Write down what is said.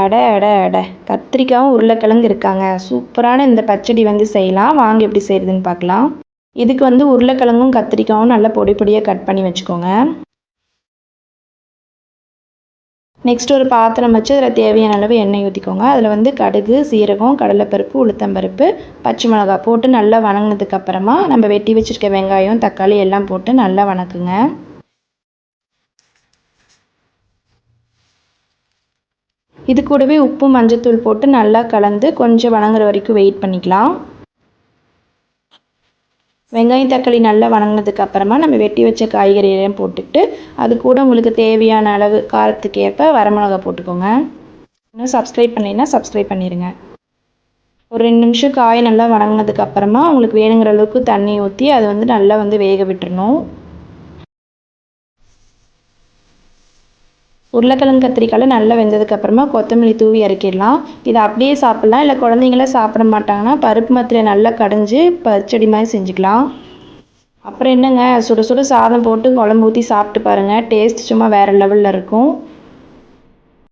அட அட அட கத்திரிக்காயும் உருளைக்கிழங்கு இருக்காங்க. சூப்பரான இந்த பச்சடி வந்து செய்யலாம். வாங்க எப்படி செய்கிறதுன்னு பார்க்கலாம். இதுக்கு வந்து உருளைக்கிழங்கும் கத்திரிக்காயும் நல்லா பொடி பொடியாக கட் பண்ணி வச்சுக்கோங்க. நெக்ஸ்ட் ஒரு பாத்திரம் வச்சு அதில் தேவையான அளவு எண்ணெய் ஊற்றிக்கோங்க. அதில் வந்து கடுகு, சீரகம், கடலைப்பருப்பு, உளுத்தம்பருப்பு, பச்சை மிளகாய் போட்டு நல்லா வணங்கினதுக்கப்புறமா நம்ம வெட்டி வச்சுருக்க வெங்காயம், தக்காளி எல்லாம் போட்டு நல்லா வணக்குங்க. இது கூடவே உப்பு, மஞ்சத்தூள் போட்டு நல்லா கலந்து கொஞ்சம் வணங்குற வரைக்கும் வெயிட் பண்ணிக்கலாம். வெங்காயம் தக்காளி நல்லா வணங்கினதுக்கு அப்புறமா நம்ம வெட்டி வச்ச காய்கறியெல்லாம் போட்டுட்டு அது கூட உங்களுக்கு தேவையான அளவு காரத்துக்கு ஏற்ப வரமிளகா போட்டுக்கோங்க. இன்னும் சப்ஸ்கிரைப் பண்ணலைன்னா சப்ஸ்கிரைப் பண்ணிடுங்க. ஒரு 2 நிமிஷம் காய் நல்லா வணங்கினதுக்கு அப்புறமா உங்களுக்கு வேணுங்கிற அளவுக்கு தண்ணி ஊற்றி அதை வந்து நல்லா வந்து வேக விட்டுறணும். உருளைக்கிழங்கு கத்திரிக்காயில் நல்லா வெந்ததுக்கப்புறமா கொத்தமல்லி தூவி இறக்கிடலாம். இதை அப்படியே சாப்பிட்லாம், இல்லை குழந்தைங்களாம் சாப்பிட மாட்டாங்கன்னா பருப்பு மத்தியில் நல்லா கடைஞ்சி பச்சடி மாதிரி செஞ்சுக்கலாம். அப்புறம் என்னங்க, சுட சுட சாதம் போட்டு குழம்பு ஊற்றி சாப்பிட்டு பாருங்கள். டேஸ்ட் சும்மா வேறு லெவலில் இருக்கும்.